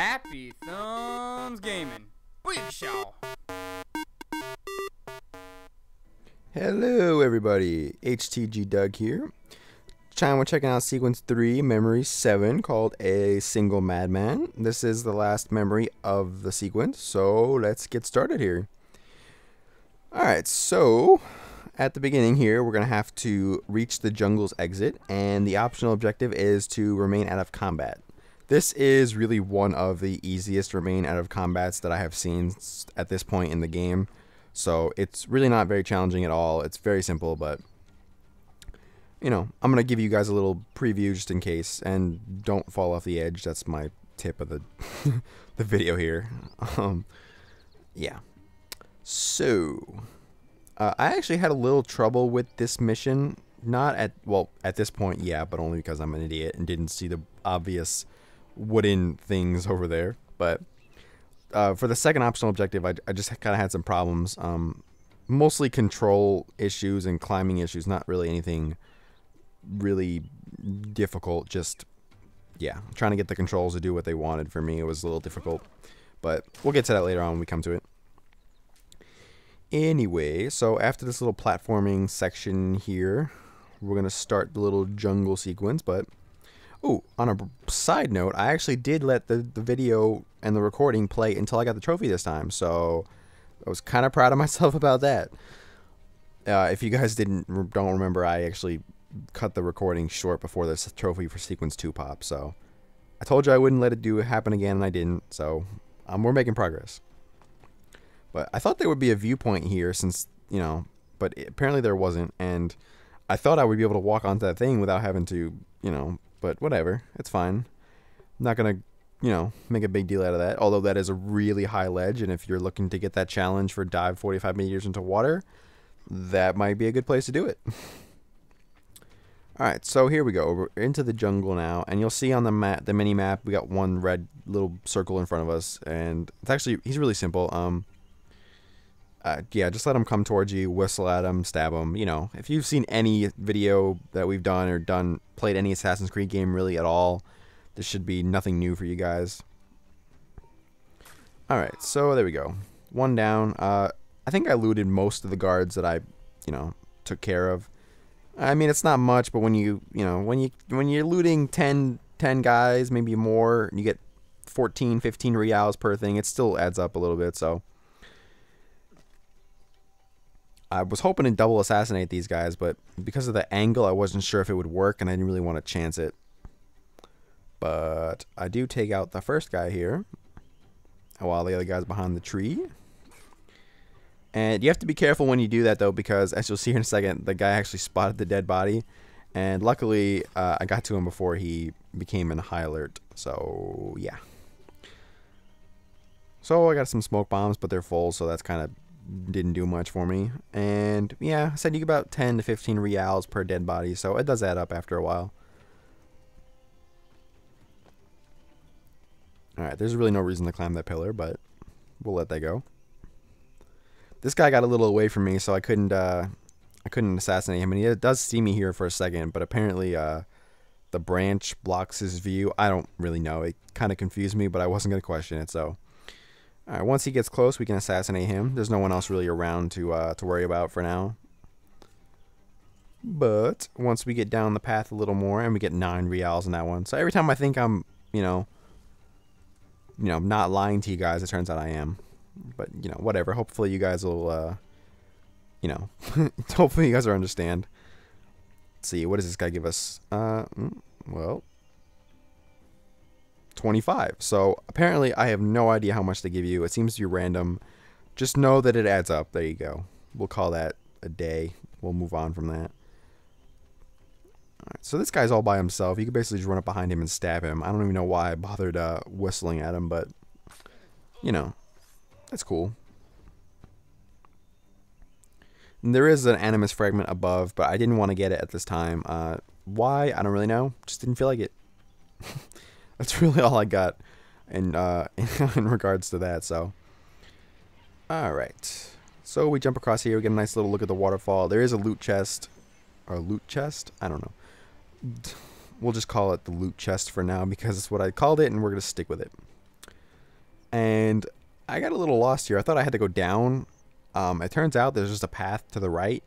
Happy Thumbs Gaming. Big show. Hello everybody, HTG Doug here. We're checking out sequence 3, memory 7, called A Single Madman. This is the last memory of the sequence, so let's get started here. Alright, so at the beginning here, we're going to have to reach the jungle's exit, and the optional objective is to remain out of combat. This is really one of the easiest remain out of combats that I have seen at this point in the game. So it's really not very challenging at all. It's very simple, but you know, I'm going to give you guys a little preview just in case, and don't fall off the edge. That's my tip of the the video here. Yeah. So, I actually had a little trouble with this mission. Not at, well, at this point, yeah, but only because I'm an idiot and didn't see the obvious wooden things over there. But for the second optional objective, I just kind of had some problems. Mostly control issues and climbing issues, not really anything really difficult. Just, yeah, trying to get the controls to do what they wanted. For me, it was a little difficult, but we'll get to that later on when we come to it. Anyway, so after this little platforming section here, we're gonna start the little jungle sequence. But oh, on a side note, I actually did let the video and the recording play until I got the trophy this time, so I was kind of proud of myself about that. If you guys don't remember, I actually cut the recording short before this trophy for sequence 2 popped. So I told you I wouldn't let it happen again, and I didn't. So we're making progress. But I thought there would be a viewpoint here, since, you know, but apparently there wasn't, and I thought I would be able to walk onto that thing without having to, you know, but whatever, it's fine. I'm not gonna, you know, make a big deal out of that, although that is a really high ledge, and if you're looking to get that challenge for dive 45 meters into water, that might be a good place to do it. Alright, so here we go. We're into the jungle now, and you'll see on the map, the mini map, we got one red little circle in front of us, and it's actually, he's really simple. Yeah, just let him come towards you, whistle at him, stab him. You know, if you've seen any video that we've done or played any Assassin's Creed game really at all, this should be nothing new for you guys. Alright, so there we go. One down. I think I looted most of the guards that I, you know, took care of. I mean, it's not much, but when when you're looting 10 guys, maybe more, and you get 14, 15 reals per thing, it still adds up a little bit, so I was hoping to double assassinate these guys, but because of the angle, I wasn't sure if it would work, and I didn't really want to chance it. But I do take out the first guy here, while the other guy's behind the tree. And you have to be careful when you do that, though, because as you'll see in a second, the guy actually spotted the dead body, and luckily I got to him before he became in high alert. So yeah. So I got some smoke bombs, but they're full, so that's kind of didn't do much for me. And yeah, I said you get about 10 to 15 reals per dead body, so it does add up after a while. Alright, there's really no reason to climb that pillar, but we'll let that go. This guy got a little away from me, so I couldn't assassinate him, and he does see me here for a second, but apparently the branch blocks his view. I don't really know. It kind of confused me, but I wasn't going to question it, so alright, once he gets close, we can assassinate him. There's no one else really around to worry about for now. But once we get down the path a little more, and we get 9 reals in that one. So every time I think I'm, you know, not lying to you guys, it turns out I am. But, you know, whatever. Hopefully you guys will, you know, hopefully you guys will understand. Let's see, what does this guy give us? Well, 25. So apparently I have no idea how much they give you. It seems to be random. Just know that it adds up. There you go. We'll call that a day. We'll move on from that. Alright, so this guy's all by himself. You can basically just run up behind him and stab him. I don't even know why I bothered whistling at him, but you know, that's cool. And there is an animus fragment above, but I didn't want to get it at this time. Why? I don't really know. Just didn't feel like it. That's really all I got in regards to that. So, all right. So we jump across here. We get a nice little look at the waterfall. There is a loot chest, or a loot chest. I don't know. We'll just call it the loot chest for now because it's what I called it, and we're gonna stick with it. And I got a little lost here. I thought I had to go down. It turns out there's just a path to the right.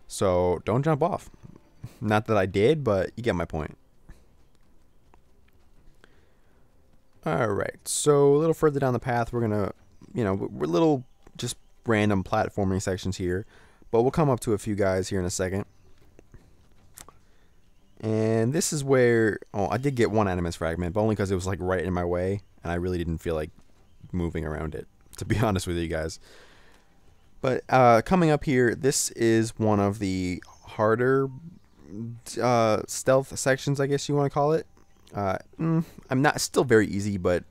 So don't jump off. Not that I did, but you get my point. Alright, so a little further down the path, we're going to, we're little just random platforming sections here. But we'll come up to a few guys here in a second. And this is where, I did get one animus fragment, but only because it was like right in my way. And I really didn't feel like moving around it, to be honest with you guys. But coming up here, this is one of the harder stealth sections, I guess you want to call it. I'm not still very easy, but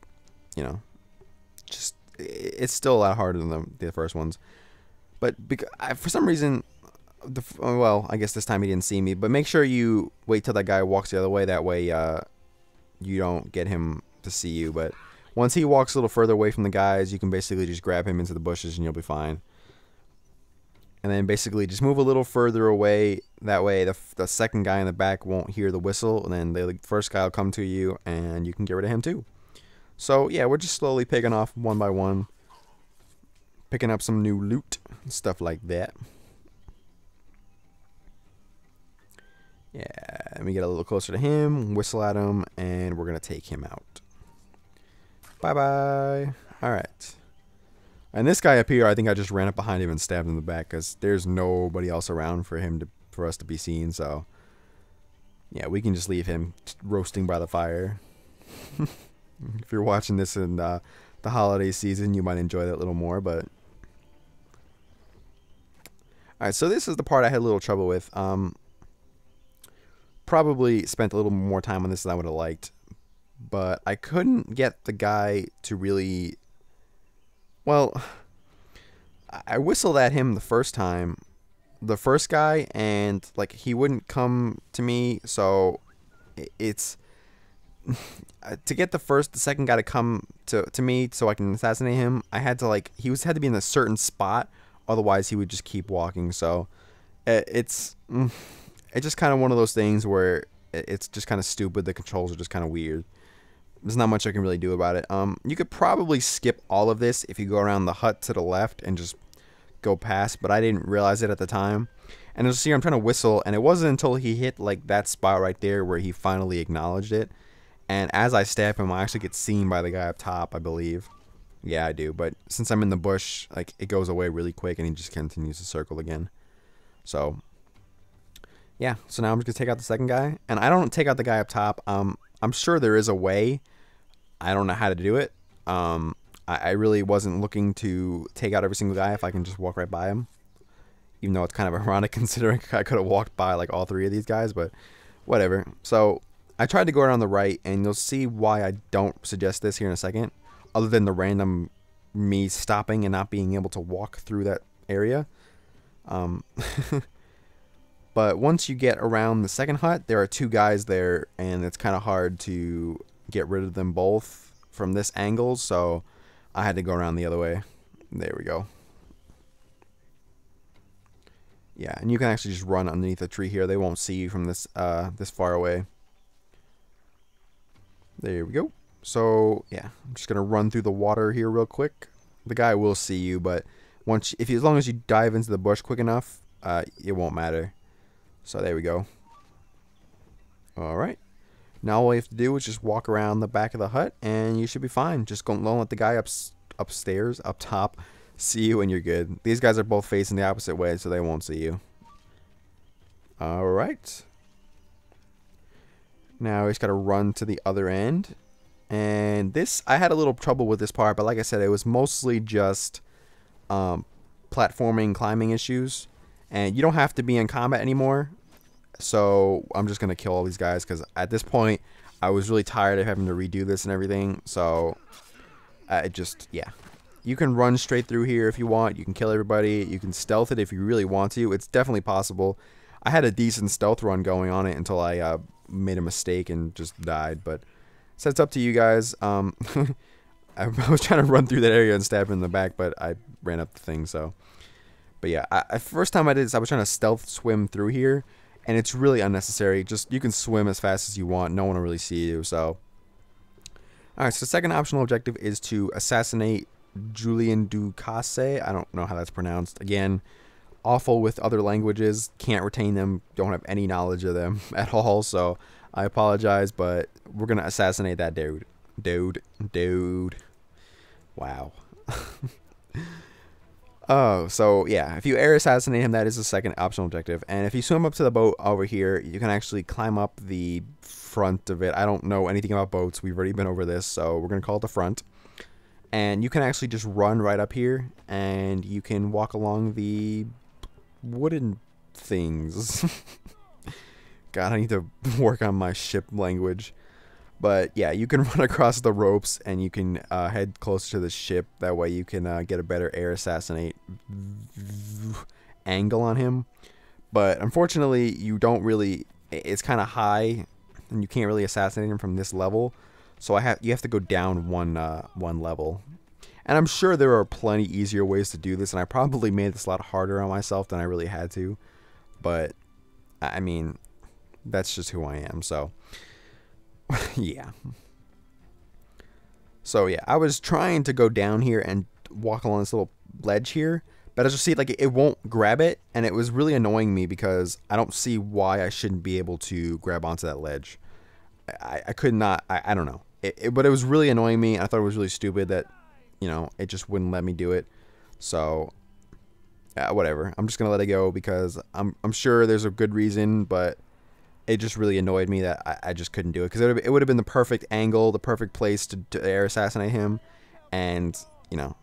just it's still a lot harder than the first ones. But for some reason, well, I guess this time he didn't see me. But make sure you wait till that guy walks the other way. That way, you don't get him to see you. But once he walks a little further away from the guys, you can basically just grab him into the bushes and you'll be fine. And then basically just move a little further away. That way the second guy in the back won't hear the whistle. And then the first guy will come to you and you can get rid of him too. So yeah, we're just slowly picking off one by one. Picking up some new loot. Stuff like that. Yeah, let me get a little closer to him. Whistle at him. And we're going to take him out. Bye-bye. Alright. And this guy up here, I think I just ran up behind him and stabbed him in the back because there's nobody else around for us to be seen. So, yeah, we can just leave him roasting by the fire. If you're watching this in the holiday season, you might enjoy that a little more. But alright, so this is the part I had a little trouble with. Probably spent a little more time on this than I would have liked. But I couldn't get the guy to really... Well, I whistled at him the first time, the first guy, and like he wouldn't come to me. So it's to get the second guy to come to me so I can assassinate him. I had to had to be in a certain spot, otherwise he would just keep walking. So it's just kind of one of those things where it's just kind of stupid. The controls are just kind of weird. There's not much I can really do about it. You could probably skip all of this if you go around the hut to the left and just go past, but I didn't realize it at the time. And you'll see I'm trying to whistle, and it wasn't until he hit like that spot right there where he finally acknowledged it. And as I stab him, I actually get seen by the guy up top, I believe. Yeah, I do. But since I'm in the bush, like it goes away really quick, and he just continues to circle again. So yeah. So now I'm just gonna take out the second guy, and I don't take out the guy up top. I'm sure there is a way. I don't know how to do it. I really wasn't looking to take out every single guy if I can just walk right by him. Even though it's kind of ironic considering I could have walked by like all three of these guys, but whatever. So I tried to go around the right, and you'll see why I don't suggest this here in a second. Other than the random me stopping and not being able to walk through that area. But once you get around the second hut, there are two guys there, and it's kind of hard to get rid of them both from this angle, so I had to go around the other way. There we go. Yeah, and you can actually just run underneath the tree here. They won't see you from this this far away. There we go. So yeah, I'm just gonna run through the water here real quick. The guy will see you, but as long as you dive into the bush quick enough, it won't matter. So there we go. All right. Now all you have to do is just walk around the back of the hut, and you should be fine. Just don't let the guy upstairs, up top, see you, and you're good. These guys are both facing the opposite way, so they won't see you. All right. Now we just got to run to the other end. And I had a little trouble with this part, but like I said, it was mostly just platforming, climbing issues. And you don't have to be in combat anymore. So I'm just going to kill all these guys because at this point, I was really tired of having to redo this and everything. So yeah. You can run straight through here if you want. You can kill everybody. You can stealth it if you really want to. It's definitely possible. I had a decent stealth run going on it until I made a mistake and just died. But so it's up to you guys. I was trying to run through that area and stab him in the back, but I ran up the thing, so... But yeah, first time I did this, I was trying to stealth swim through here, and it's really unnecessary. Just you can swim as fast as you want. No one will really see you. So Alright, so the second optional objective is to assassinate Julian Ducasse. I don't know how that's pronounced. Again, awful with other languages. Can't retain them. Don't have any knowledge of them at all. So I apologize, but we're going to assassinate that dude. Dude. Wow. Oh, so yeah, if you air assassinate him, that is the second optional objective. And if you swim up to the boat over here, you can actually climb up the front of it. I don't know anything about boats. We've already been over this, so we're going to call it the front. And you can actually just run right up here, and you can walk along the wooden things. God, I need to work on my ship language. But yeah, you can run across the ropes and you can head closer to the ship. That way you can get a better air assassinate angle on him. But unfortunately, you don't really. It's kind of high, and you can't really assassinate him from this level. So you have to go down one level. And I'm sure there are plenty easier ways to do this, and I probably made this a lot harder on myself than I really had to. But I mean, that's just who I am. So. Yeah. So yeah, I was trying to go down here and walk along this little ledge here, but as you see, like, it won't grab it, and it was really annoying me because I don't see why I shouldn't be able to grab onto that ledge. I could not. I don't know. But it was really annoying me, and I thought it was really stupid that, you know, it just wouldn't let me do it. So whatever. I'm just gonna let it go because I'm sure there's a good reason, but it just really annoyed me that I just couldn't do it, because it would have been the perfect angle, the perfect place to air assassinate him, and you know.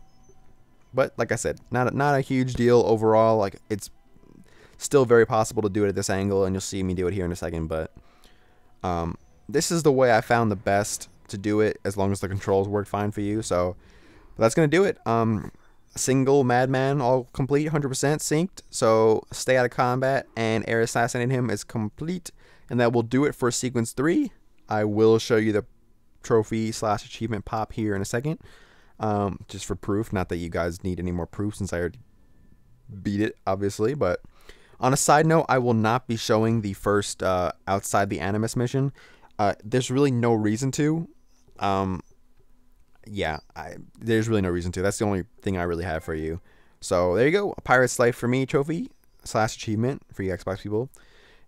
But like I said, not a huge deal overall. Like, it's still very possible to do it at this angle, and you'll see me do it here in a second. But this is the way I found the best to do it, as long as the controls worked fine for you. So that's gonna do it. Single Madman, all complete, 100% synced. So stay out of combat and air assassinate him is complete. And that will do it for sequence 3. I will show you the trophy / achievement pop here in a second. Just for proof. Not that you guys need any more proof since I already beat it, obviously. But on a side note, I will not be showing the first outside the Animus mission. There's really no reason to. Yeah, there's really no reason to. That's the only thing I really have for you. So there you go. A Pirate's Life for Me trophy / achievement for you Xbox people.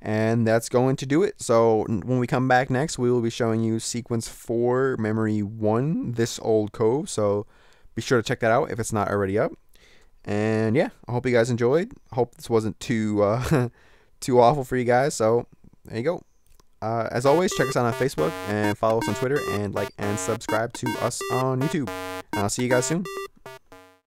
And that's going to do it. So when we come back next, we will be showing you sequence 4, memory 1, This Old Cove. So be sure to check that out if it's not already up. And yeah, I hope you guys enjoyed. I hope this wasn't too too awful for you guys. So there you go. As always, check us out on Facebook and follow us on Twitter, and like and subscribe to us on YouTube. And I'll see you guys soon.